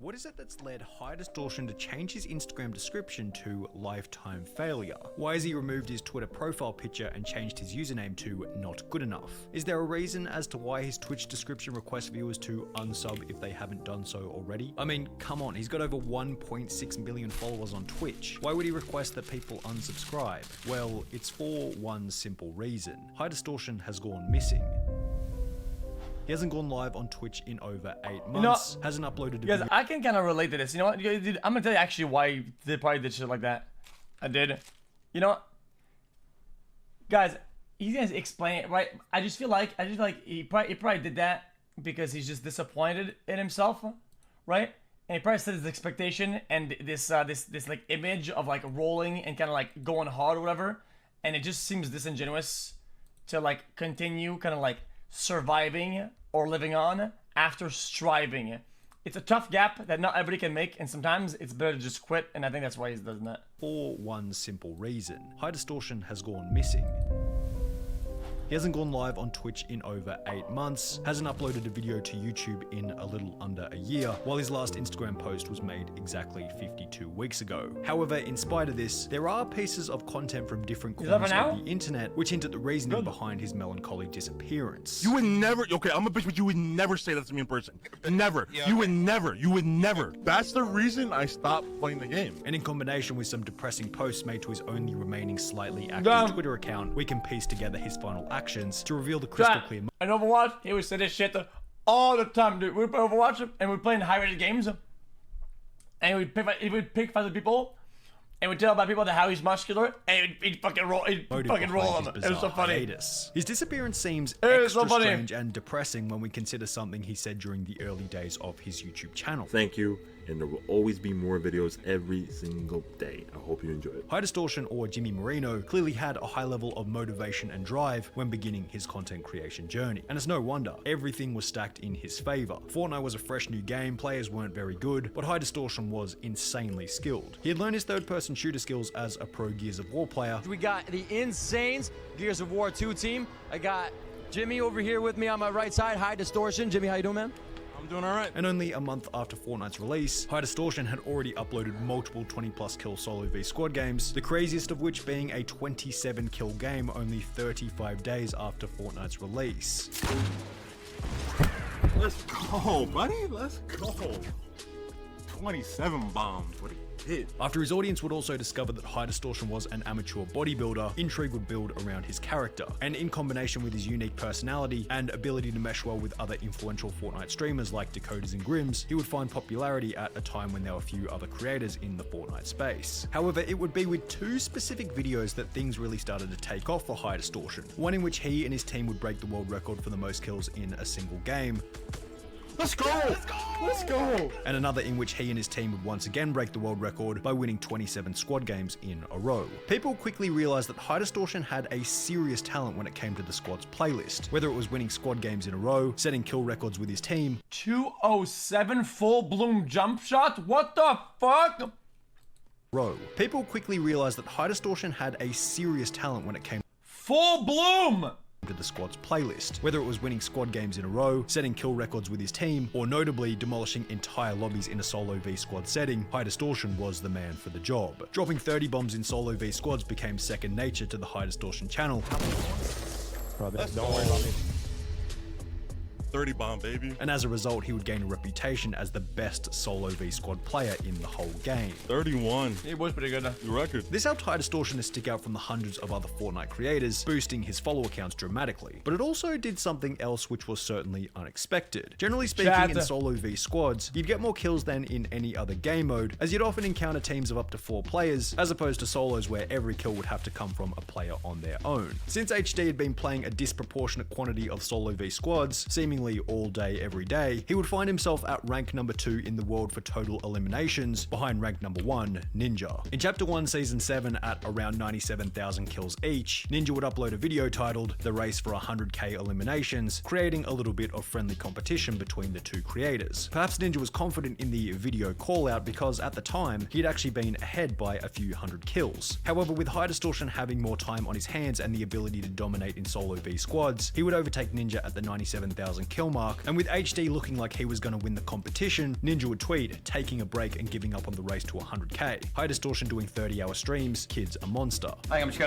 What is it that's led HighDistortion to change his Instagram description to lifetime failure? Why has he removed his Twitter profile picture and changed his username to not good enough? Is there a reason as to why his Twitch description requests viewers to unsub if they haven't done so already? I mean, come on, he's got over 1.6 million followers on Twitch. Why would he request that people unsubscribe? Well, it's for one simple reason. HighDistortion has gone missing. He hasn't gone live on Twitch in over 8 months, hasn't uploaded a video. I can kind of relate to this. You know what? Dude, I'm gonna tell you actually why they probably did shit like that. I did. You know what? Guys, he's gonna explain it, right? I just feel like he probably did that because he's just disappointed in himself, right? And he probably set his expectation and this like image of like rolling and kind of like going hard or whatever, and it just seems disingenuous to like continue kind of like surviving or living on after striving. It's a tough gap that not everybody can make, and sometimes it's better to just quit, and I think that's why he's doing that. For one simple reason. HighDistortion has gone missing. He hasn't gone live on Twitch in over 8 months, hasn't uploaded a video to YouTube in a little under a year, while his last Instagram post was made exactly 52 weeks ago. However, in spite of this, there are pieces of content from different corners of the internet which hint at the reasoning behind his melancholy disappearance. You would never, okay, I'm a bitch, but you would never say that to me in person. Never. Yeah, okay. You would never. That's the reason I stopped playing the game. And in combination with some depressing posts made to his only remaining slightly active Twitter account, we can piece together his final actions to reveal the crystal clear. In Overwatch, he would say this shit all the time, dude. We'd play Overwatch and we'd play in high-rated games, and he would pick other people, and we'd tell about people how he's muscular, and he'd fucking roll them. It was so funny. Hiatus. His disappearance seems extra strange and depressing when we consider something he said during the early days of his YouTube channel. Thank you. And there will always be more videos every single day. I hope you enjoy it. HighDistortion, or Jimmy Marino, clearly had a high level of motivation and drive when beginning his content creation journey. And it's no wonder, everything was stacked in his favor. Fortnite was a fresh new game, players weren't very good, but HighDistortion was insanely skilled. He had learned his third-person shooter skills as a pro Gears of War player. We got the insane Gears of War 2 team. I got Jimmy over here with me on my right side, HighDistortion. Jimmy, how you doing, man? I'm doing all right. And only a month after Fortnite's release, HighDistortion had already uploaded multiple 20+ kill solo v squad games, the craziest of which being a 27 kill game only 35 days after Fortnite's release. Let's go, buddy. Let's go. 27 bombs. What a hit. After his audience would also discover that HighDistortion was an amateur bodybuilder, intrigue would build around his character. And in combination with his unique personality and ability to mesh well with other influential Fortnite streamers like Dakotaz and Grims, he would find popularity at a time when there were few other creators in the Fortnite space. However, it would be with 2 specific videos that things really started to take off for HighDistortion. One in which he and his team would break the world record for the most kills in a single game. Let's go! Let's go! Let's go! And another in which he and his team would once again break the world record by winning 27 squad games in a row. People quickly realized that HighDistortion had a serious talent when it came to the squad's playlist, whether it was winning squad games in a row, setting kill records with his team. 207 full bloom jump shot? What the fuck? People quickly realized that HighDistortion had a serious talent when it came full bloom to the squad's playlist, whether it was winning squad games in a row, setting kill records with his team, or notably demolishing entire lobbies in a solo v squad setting. HighDistortion was the man for the job. Dropping 30 bombs in solo v squads became second nature to the HighDistortion channel. Don't worry about me. 30 bomb, baby. And as a result, he would gain a reputation as the best solo v squad player in the whole game. 31. He was pretty good. Your record. This helped HighDistortion to stick out from the hundreds of other Fortnite creators, boosting his follower counts dramatically. But it also did something else which was certainly unexpected. Generally speaking, in solo v squads, you'd get more kills than in any other game mode, as you'd often encounter teams of up to 4 players, as opposed to solos where every kill would have to come from a player on their own. Since HD had been playing a disproportionate quantity of solo v squads, seemingly all day, every day, he would find himself at rank number 2 in the world for total eliminations, behind rank number 1, Ninja. In Chapter 1, Season 7, at around 97,000 kills each, Ninja would upload a video titled The Race for 100k Eliminations, creating a little bit of friendly competition between the 2 creators. Perhaps Ninja was confident in the video call-out because at the time, he'd actually been ahead by a few hundred kills. However, with HighDistortion having more time on his hands and the ability to dominate in solo v squads, he would overtake Ninja at the 97,000 kill mark, and with HD looking like he was going to win the competition, Ninja would tweet, taking a break and giving up on the race to 100k. HighDistortion doing 30-hour streams, kid's a monster. I think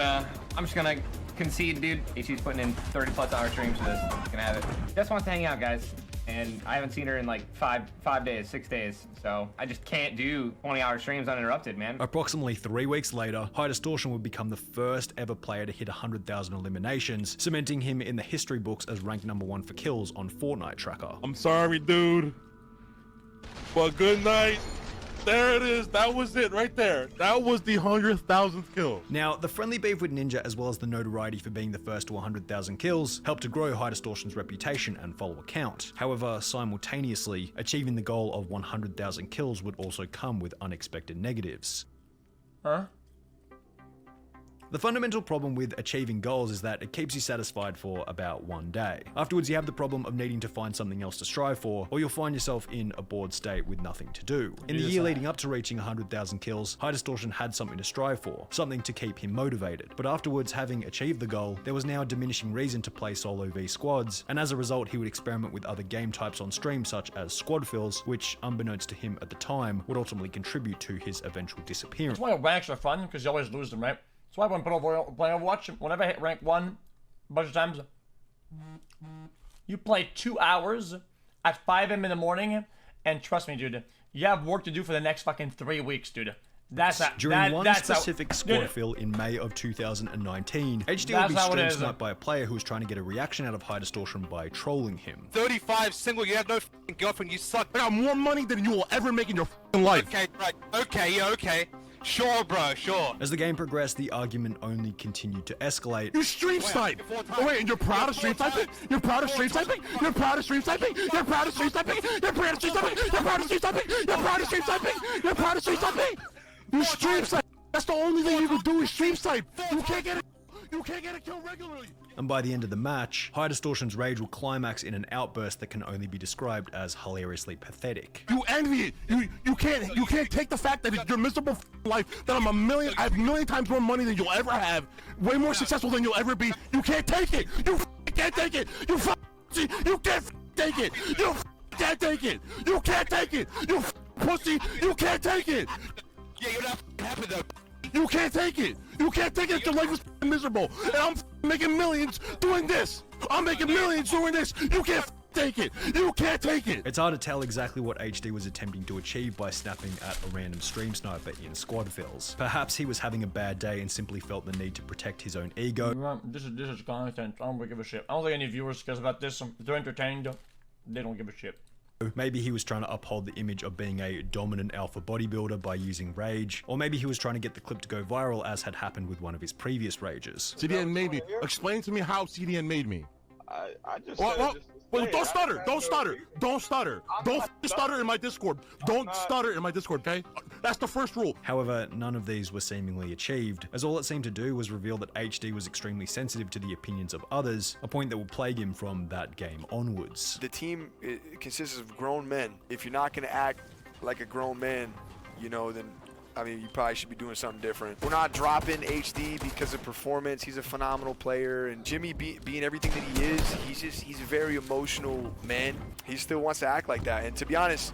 I'm just gonna concede, dude. HD's putting in 30+ hour streams for this. I'm just gonna have it. Just wants to hang out, guys. And I haven't seen her in like 5 days, 6 days. So I just can't do 20-hour streams uninterrupted, man. Approximately 3 weeks later, HighDistortion would become the first ever player to hit 100,000 eliminations, cementing him in the history books as ranked #1 for kills on Fortnite Tracker. I'm sorry, dude. But good night. There it is. That was it right there. That was the 100,000th kill. Now, the friendly beef with Ninja, as well as the notoriety for being the first to 100,000 kills, helped to grow HighDistortion's reputation and follower count. However, simultaneously, achieving the goal of 100,000 kills would also come with unexpected negatives. Huh? The fundamental problem with achieving goals is that it keeps you satisfied for about 1 day. Afterwards, you have the problem of needing to find something else to strive for, or you'll find yourself in a bored state with nothing to do. In the year leading up to reaching 100,000 kills, HighDistortion had something to strive for, something to keep him motivated. But afterwards, having achieved the goal, there was now a diminishing reason to play solo v squads, and as a result, he would experiment with other game types on stream, such as squad fills, which, unbeknownst to him at the time, would ultimately contribute to his eventual disappearance. That's why ranks are fun, because you always lose them, right? That's why when playing Overwatch, whenever I hit rank 1 a bunch of times, you play 2 hours at 5 a.m. in the morning, and trust me, dude, you have work to do for the next fucking 3 weeks, dude. During one specific squad fill in May of 2019, HD would be stream sniped by a player who was trying to get a reaction out of HighDistortion by trolling him. 35 single, you have no f***ing girlfriend, you suck. I got more money than you will ever make in your f***ing life. Okay, right, okay, yeah, okay. Sure, bro, sure. As the game progressed, the argument only continued to escalate. You stream snipe! Oh wait, and you're proud of stream sniping? You're proud of stream sniping? You're proud of stream sniping? You're proud of stream sniping? You're proud of stream sniping? You're proud of stream sniping? You're proud of stream sniping? You're proud of stream sniping? You stream snipe! That's the only thing you can do is stream snipe! You can't get a kill regularly! And by the end of the match, HighDistortion's rage will climax in an outburst that can only be described as hilariously pathetic. You envy it. You can't take the fact that it's your miserable life, that I have a million times more money than you'll ever have, way more successful than you'll ever be. You can't take it. You can't take it. You can't take it. You can't take it. You can't take it. You pussy. You can't take it. Yeah, you're not happy though. You can't take it. You can't take it. Your life is miserable, and I'm making millions doing this. I'm making millions doing this. You can't take it. You can't take it. It's hard to tell exactly what HD was attempting to achieve by snapping at a random stream sniper in squad fills. Perhaps he was having a bad day and simply felt the need to protect his own ego. This is content. I don't give a shit. I don't think any viewers cares about this. If they're entertained, they don't give a shit. Maybe he was trying to uphold the image of being a dominant alpha bodybuilder by using rage, or maybe he was trying to get the clip to go viral, as had happened with one of his previous rages. CDN made me. Explain to me how CDN made me. I just Well, don't stutter. Don't stutter. Don't stutter. Don't stutter in my Discord. Don't stutter in my Discord, okay? That's the first rule. However, none of these were seemingly achieved, as all it seemed to do was reveal that HD was extremely sensitive to the opinions of others, a point that would plague him from that game onwards. The team consists of grown men. If you're not going to act like a grown man, you know, then I mean, you probably should be doing something different. We're not dropping HD because of performance. He's a phenomenal player, and Jimmy being everything that he is, he's a very emotional man. He still wants to act like that, and to be honest,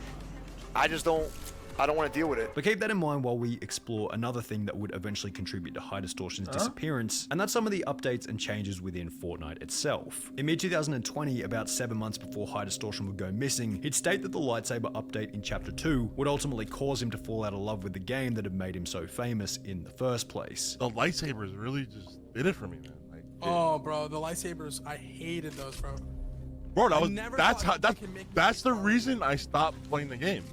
I don't want to deal with it. But keep that in mind while we explore another thing that would eventually contribute to HighDistortion's disappearance, and that's some of the updates and changes within Fortnite itself. In mid-2020, about 7 months before HighDistortion would go missing, he'd state that the lightsaber update in Chapter 2 would ultimately cause him to fall out of love with the game that had made him so famous in the first place. The lightsabers really just did it for me, man. Like, oh, bro, the lightsabers, I hated those, bro. Bro, that's the reason I stopped playing the game.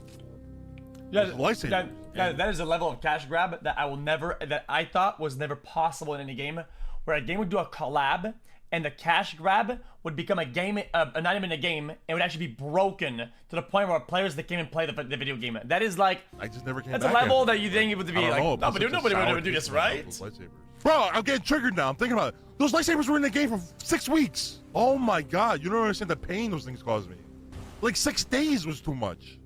Yeah, that is a level of cash grab that I thought was never possible in any game, where a game would do a collab and the cash grab would become a game, not even a game, and would actually be broken to the point where players that came and play the video game. That is like, I just never came that's back a level after that you think it would be like, nobody would ever do this, right? Bro, I'm getting triggered now. I'm thinking about it. Those lightsabers were in the game for 6 weeks. Oh my god, you don't understand the pain those things caused me. Like 6 days was too much.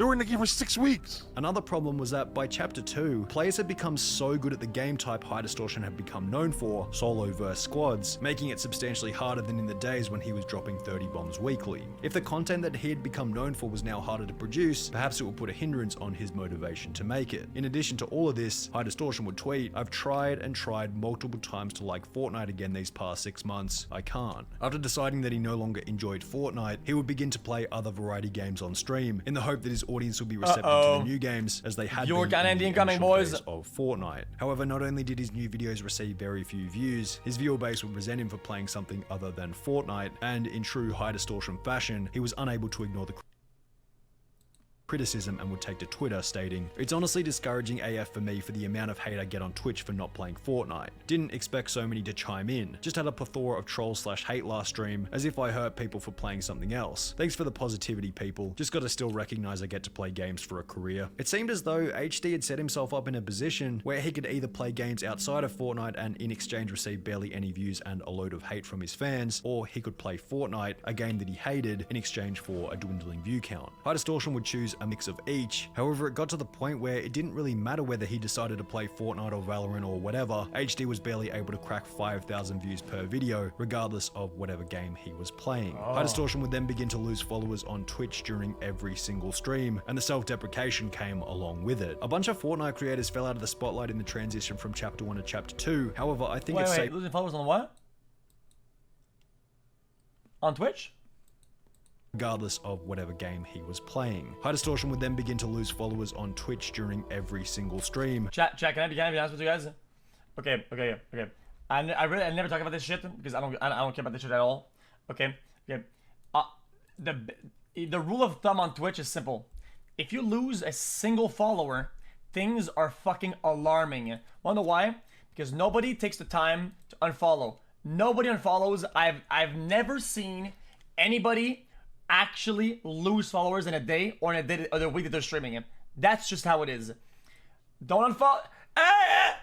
They were in the game for 6 weeks. Another problem was that by Chapter 2, players had become so good at the game type HighDistortion had become known for, solo versus squads, making it substantially harder than in the days when he was dropping 30 bombs weekly. If the content that he had become known for was now harder to produce, perhaps it would put a hindrance on his motivation to make it. In addition to all of this, HighDistortion would tweet, "I've tried and tried multiple times to like Fortnite again these past 6 months. I can't." After deciding that he no longer enjoyed Fortnite, he would begin to play other variety games on stream, in the hope that his audience would be receptive to the new games as they had been in the initial days of Fortnite. However, not only did his new videos receive very few views, his viewer base would resent him for playing something other than Fortnite, and in true HighDistortion fashion, he was unable to ignore the criticism and would take to Twitter stating, "It's honestly discouraging AF for me for the amount of hate I get on Twitch for not playing Fortnite. Didn't expect so many to chime in. Just had a plethora of trolls/hate last stream, as if I hurt people for playing something else. Thanks for the positivity, people. Just gotta still recognize I get to play games for a career." It seemed as though HD had set himself up in a position where he could either play games outside of Fortnite and in exchange receive barely any views and a load of hate from his fans, or he could play Fortnite, a game that he hated, in exchange for a dwindling view count. HighDistortion would choose a mix of each. However, it got to the point where it didn't really matter whether he decided to play Fortnite or Valorant or whatever. HD was barely able to crack 5,000 views per video, regardless of whatever game he was playing. HighDistortion would then begin to lose followers on Twitch during every single stream, and the self-deprecation came along with it. A bunch of Fortnite creators fell out of the spotlight in the transition from Chapter 1 to Chapter 2. However, I think it's safe. Losing followers on what? On Twitch? Regardless of whatever game he was playing. HighDistortion would then begin to lose followers on Twitch during every single stream. Chat, can I be honest with you guys? Okay. I never talk about this shit because I don't care about this shit at all. Okay. The rule of thumb on Twitch is simple. If you lose a single follower, things are fucking alarming. Wanna know why? Because nobody takes the time to unfollow. Nobody unfollows. I've never seen anybody actually lose followers in a day or in a day or the week that they're streaming it. That's just how it is. Don't unfollow. Hey!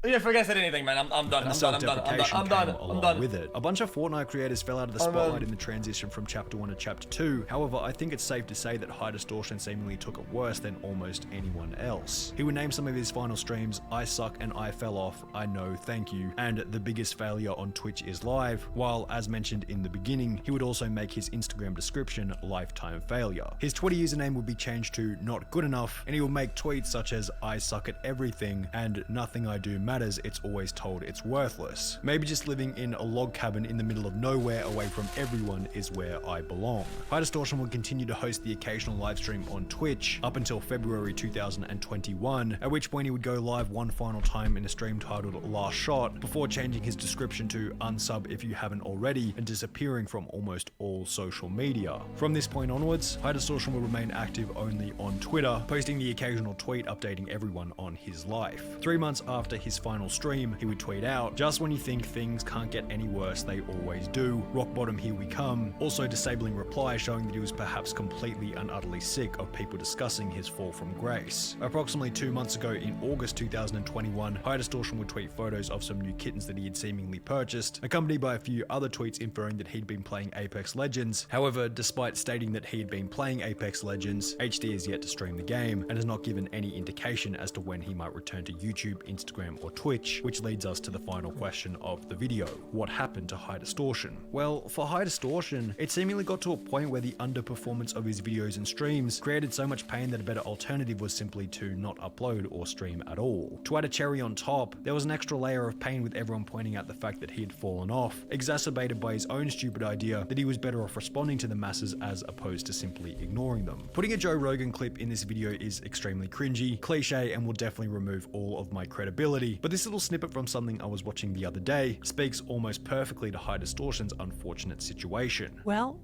Yeah, forget I said anything, man. I'm done. I'm done. With it. A bunch of Fortnite creators fell out of the spotlight in the transition from Chapter 1 to Chapter 2. However, I think it's safe to say that HighDistortion seemingly took it worse than almost anyone else. He would name some of his final streams, "I suck and I fell off, I know, thank you," and "the biggest failure on Twitch is live," while, as mentioned in the beginning, he would also make his Instagram description "lifetime failure." His Twitter username would be changed to "not good enough," and he would make tweets such as "I suck at everything" and "nothing I do matters, it's always told it's worthless. Maybe just living in a log cabin in the middle of nowhere away from everyone is where I belong." HighDistortion would continue to host the occasional live stream on Twitch up until February 2021, at which point he would go live one final time in a stream titled "Last Shot," before changing his description to "unsub if you haven't already" and disappearing from almost all social media. From this point onwards, HighDistortion will remain active only on Twitter, posting the occasional tweet updating everyone on his life. 3 months after his final stream, he would tweet out, "Just when you think things can't get any worse, they always do. Rock bottom, here we come." Also disabling replies showing that he was perhaps completely and utterly sick of people discussing his fall from grace. Approximately 2 months ago, in August 2021, HighDistortion would tweet photos of some new kittens that he had seemingly purchased, accompanied by a few other tweets inferring that he'd been playing Apex Legends. However, despite stating that he had been playing Apex Legends, HD is yet to stream the game and has not given any indication as to when he might return to YouTube, Instagram, or Twitch, which leads us to the final question of the video. What happened to HighDistortion? Well, for HighDistortion, it seemingly got to a point where the underperformance of his videos and streams created so much pain that a better alternative was simply to not upload or stream at all. To add a cherry on top, there was an extra layer of pain with everyone pointing out the fact that he had fallen off, exacerbated by his own stupid idea that he was better off responding to the masses as opposed to simply ignoring them. Putting a Joe Rogan clip in this video is extremely cringy, cliche, and will definitely remove all of my credibility, but this little snippet from something I was watching the other day speaks almost perfectly to HighDistortion's unfortunate situation. Well,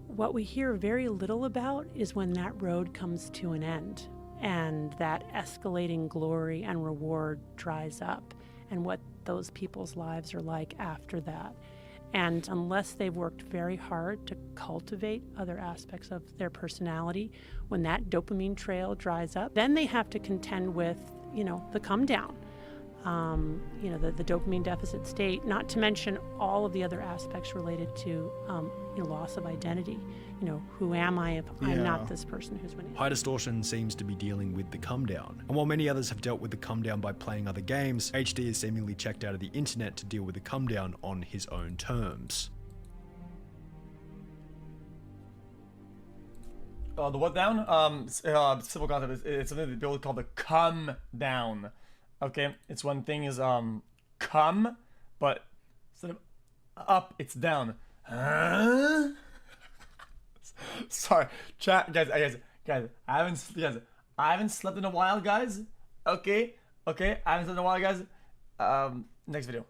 what we hear very little about is when that road comes to an end and that escalating glory and reward dries up and what those people's lives are like after that. And unless they've worked very hard to cultivate other aspects of their personality, when that dopamine trail dries up, then they have to contend with, the come down. The dopamine deficit state, not to mention all of the other aspects related to loss of identity. you know, who am I if I'm not this person who's winning? HighDistortion seems to be dealing with the come down. And while many others have dealt with the come down by playing other games, HD is seemingly checked out of the internet to deal with the come down on his own terms. The what down? Simple concept. It's something that people call the come down. Okay, it's when thing is come, but instead of up, it's down. Huh? Sorry, chat, guys. I haven't slept in a while, guys. Okay, I haven't slept in a while, guys. Next video.